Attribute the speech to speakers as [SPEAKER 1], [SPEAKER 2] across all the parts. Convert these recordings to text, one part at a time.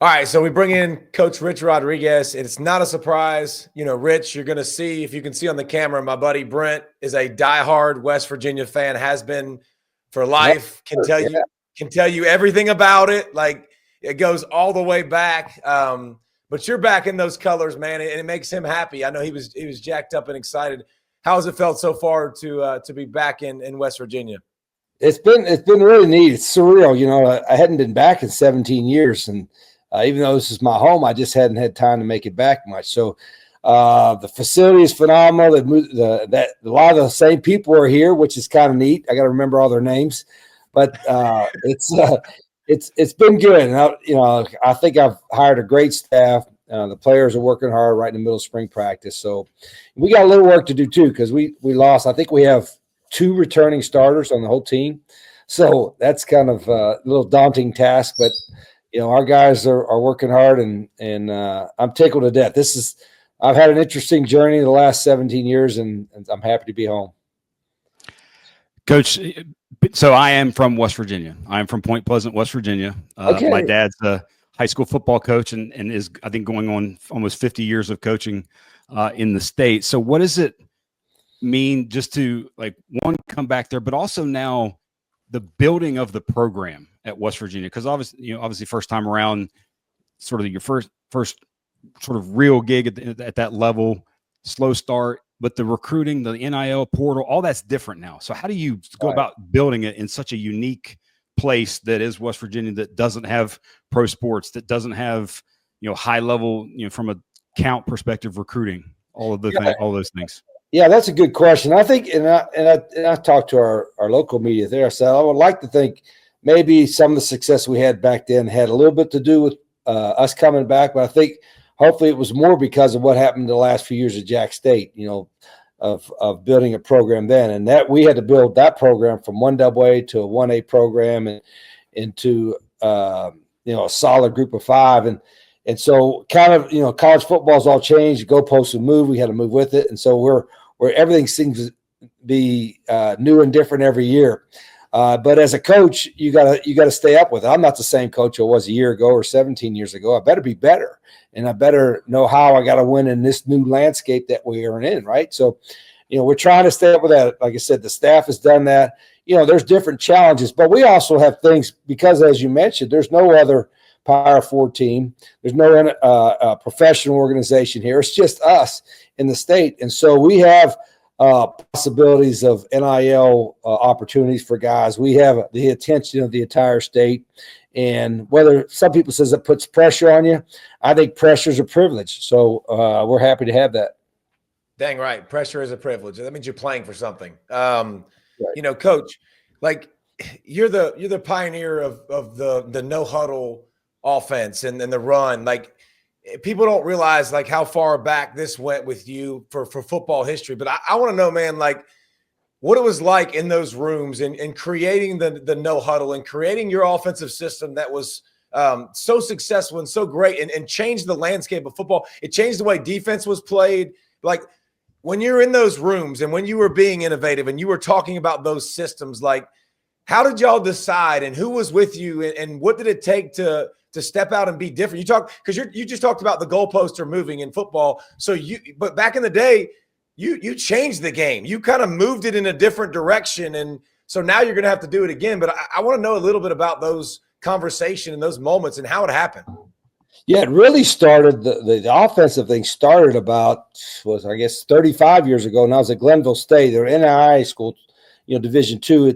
[SPEAKER 1] All right, so we bring in Coach Rich Rodriguez. It's not a surprise. You know, Rich, you're going to see, if you can see on the camera, my buddy Brent is a diehard West Virginia fan, has been for life, can tell you everything about it. Like, it goes all the way back. But you're back in those colors, man, and it makes him happy. I know he was jacked up and excited. How has it felt so far to be back in West Virginia?
[SPEAKER 2] It's been really neat. It's surreal. You know, I hadn't been back in 17 years, and even though this is my home, I just hadn't had time to make it back much. So the facility is phenomenal. A lot of the same people are here, which is kind of neat. I got to remember all their names, but it's been good. And I think I've hired a great staff. The players are working hard right in the middle of spring practice. So we got a little work to do too, because we lost. I think we have 2 returning starters on the whole team. So that's kind of a little daunting task, but you know, our guys are working hard, and I'm tickled to death. I've had an interesting journey the last 17 years, and I'm happy to be home.
[SPEAKER 3] Coach, so I am from West Virginia. I'm from Point Pleasant, West Virginia.
[SPEAKER 2] Okay.
[SPEAKER 3] My dad's a high school football coach and is, I think, going on almost 50 years of coaching in the state. So what does it mean just to, like, one, come back there, but also now the building of the program at West Virginia? Because obviously first time around, sort of your first sort of real gig at that level, slow start, but the recruiting, the NIL portal, all that's different now. So how do you go about building it in such a unique place that is West Virginia, that doesn't have pro sports, that doesn't have, you know, high level, you know, from a count perspective, recruiting, all those things?
[SPEAKER 2] Yeah, that's a good question. I think, and I talked to our local media there. So I would like to think maybe some of the success we had back then had a little bit to do with us coming back, but I think hopefully it was more because of what happened the last few years at Jack State, you know, of building a program then, and that we had to build that program from 1AA to a 1A program and into a solid group of 5, and so kind of, you know, college football's all changed. Goalposts have moved. We had to move with it, and so we're everything seems to be new and different every year. But as a coach, you gotta stay up with it. I'm not the same coach I was a year ago or 17 years ago. I better be better, and I better know how I got to win in this new landscape that we are in, right? So, you know, we're trying to stay up with that. Like I said, the staff has done that. You know, there's different challenges, but we also have things because, as you mentioned, there's no other Power 4 team. There's no professional organization here. It's just us in the state, and so we have possibilities of NIL opportunities for guys. We have the attention of the entire state, and whether some people says it puts pressure on you, I think pressure is a privilege. So we're happy to have that.
[SPEAKER 1] Dang right, pressure is a privilege. That means you're playing for something. Right. You know, Coach, like you're the pioneer of the no huddle offense and the run. Like, people don't realize like how far back this went with you for football history. But I want to know, man, like what it was like in those rooms and creating the no huddle and creating your offensive system that was so successful and so great and changed the landscape of football. It changed the way defense was played. Like when you're in those rooms and when you were being innovative and you were talking about those systems, like how did y'all decide and who was with you and what did it take to step out and be different? You talk because you just talked about the goalposts are moving in football. But back in the day, you changed the game. You kind of moved it in a different direction, and so now you're going to have to do it again. But I want to know a little bit about those conversations and those moments and how it happened.
[SPEAKER 2] Yeah, it really started. The offensive thing started about 35 years ago, and I was at Glenville State. They're NAIA school, you know, Division II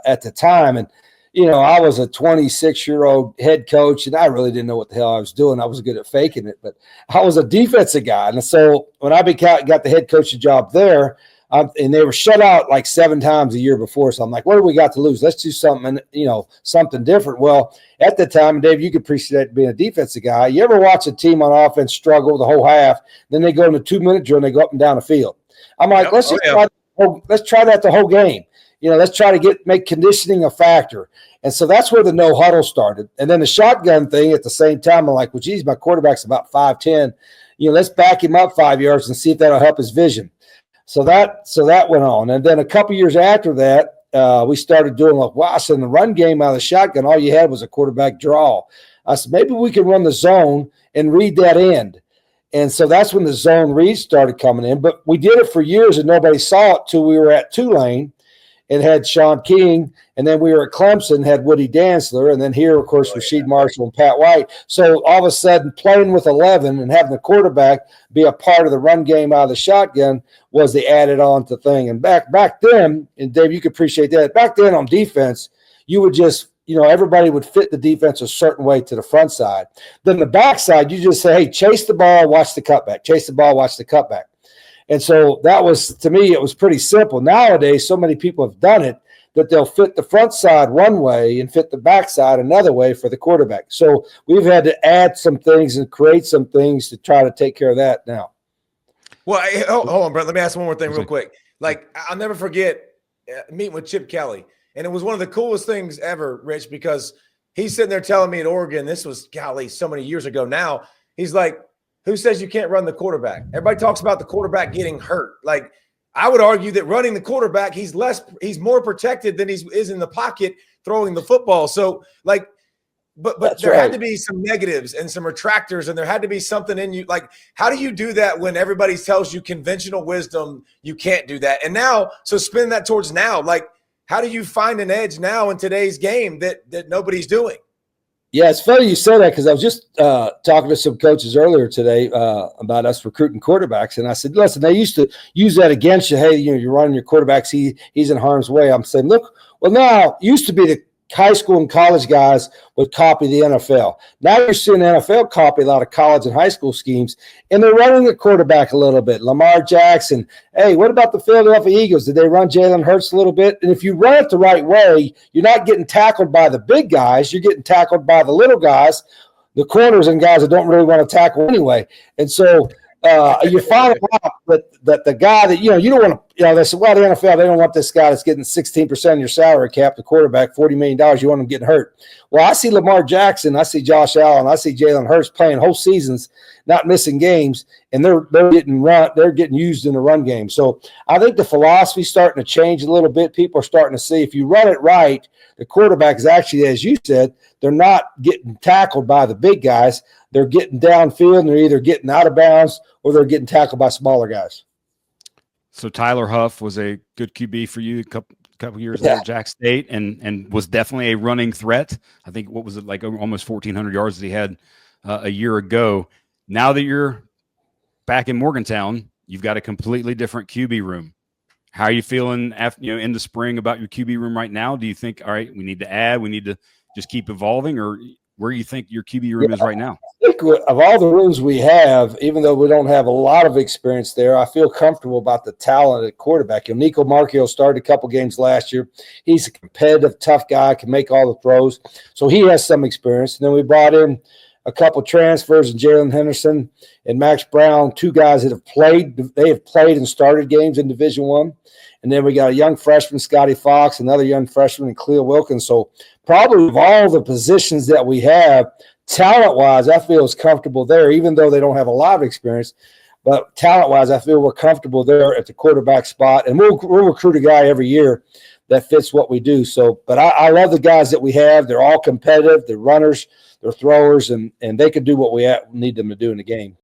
[SPEAKER 2] at the time, and you know, I was a 26-year-old head coach, and I really didn't know what the hell I was doing. I was good at faking it, but I was a defensive guy. And so when I got the head coaching job there, and they were shut out like 7 times a year before, so I'm like, what do we got to lose? Let's do something, you know, something different. Well, at the time, Dave, you could appreciate being a defensive guy. You ever watch a team on offense struggle the whole half, then they go in the 2-minute drill and they go up and down the field? I'm like, let's try that the whole game. You know, let's try to make conditioning a factor. And so that's where the no huddle started. And then the shotgun thing at the same time, I'm like, well, geez, my quarterback's about 5'10". You know, let's back him up 5 yards and see if that'll help his vision. So that went on. And then a couple years after that, we started doing like, wow, so in the run game out of the shotgun, all you had was a quarterback draw. I said, maybe we can run the zone and read that end. And so that's when the zone reads started coming in. But we did it for years and nobody saw it till we were at Tulane and had Sean King. And then we were at Clemson, had Woody Dantzler. And then here, of course, Rasheed Marshall and Pat White. So all of a sudden, playing with 11 and having the quarterback be a part of the run game out of the shotgun was the added on to thing. And back then, and Dave, you could appreciate that, back then on defense, you would just, everybody would fit the defense a certain way to the front side. Then the back side, you just say, hey, chase the ball, watch the cutback. Chase the ball, watch the cutback. And so that was, to me, it was pretty simple. Nowadays, so many people have done it that they'll fit the front side one way and fit the back side another way for the quarterback. So we've had to add some things and create some things to try to take care of that now.
[SPEAKER 1] Well, hold on, Brent. Let me ask one more thing real quick. Like, I'll never forget meeting with Chip Kelly. And it was one of the coolest things ever, Rich, because he's sitting there telling me at Oregon, this was, golly, so many years ago now. He's like, who says you can't run the quarterback? Everybody talks about the quarterback getting hurt. Like, I would argue that running the quarterback, he's more protected than he is in the pocket throwing the football. So, like, but there had to be some negatives and some retractors, and there had to be something in you. Like, how do you do that when everybody tells you conventional wisdom you can't do that? And now, so spin that towards now. Like, how do you find an edge now in today's game that nobody's doing?
[SPEAKER 2] Yeah, it's funny you say that because I was just talking to some coaches earlier today about us recruiting quarterbacks, and I said, listen, they used to use that against you. Hey, you're running your quarterbacks. He's in harm's way. I'm saying, look, well, now it used to be the high school and college guys would copy the NFL. Now you're seeing the NFL copy a lot of college and high school schemes, and they're running the quarterback a little bit. Lamar Jackson. Hey, what about the Philadelphia Eagles? Did they run Jalen Hurts a little bit? And if you run it the right way, you're not getting tackled by the big guys. You're getting tackled by the little guys, the corners and guys that don't really want to tackle anyway. And so you find out that the guy that, you don't want to, they said, well, the NFL, they don't want this guy that's getting 16% of your salary cap, the quarterback, $40 million. You want him getting hurt. Well, I see Lamar Jackson. I see Josh Allen. I see Jalen Hurts playing whole seasons, not missing games, and they're getting used in the run game. So I think the philosophy's starting to change a little bit. People are starting to see if you run it right, the quarterback is actually, as you said, they're not getting tackled by the big guys. They're getting downfield, and they're either getting out of bounds or they're getting tackled by smaller guys.
[SPEAKER 3] So Tyler Huff was a good QB for you a couple years at Jack State, and was definitely a running threat. I think, what was it, like almost 1,400 yards that he had a year ago. Now that you're back in Morgantown, you've got a completely different QB room. How are you feeling after, in the spring about your QB room right now? Do you think, all right, we need to add, we need to just keep evolving, or where do you think your QB room is right now?
[SPEAKER 2] I think of all the rooms we have, even though we don't have a lot of experience there, I feel comfortable about the talent at quarterback. Nico Marchio started a couple games last year. He's a competitive, tough guy, can make all the throws. So he has some experience. And then we brought in a couple transfers, and Jalen Henderson and Max Brown, two guys that have played. They have played and started games in Division I. And then we got a young freshman, Scotty Fox, another young freshman, and Cleo Wilkins. So probably of all the positions that we have, talent-wise, I feel is comfortable there, even though they don't have a lot of experience. But talent-wise, I feel we're comfortable there at the quarterback spot. And we'll recruit a guy every year that fits what we do. So, but I love the guys that we have. They're all competitive. They're runners. They're throwers, and they can do what we need them to do in the game.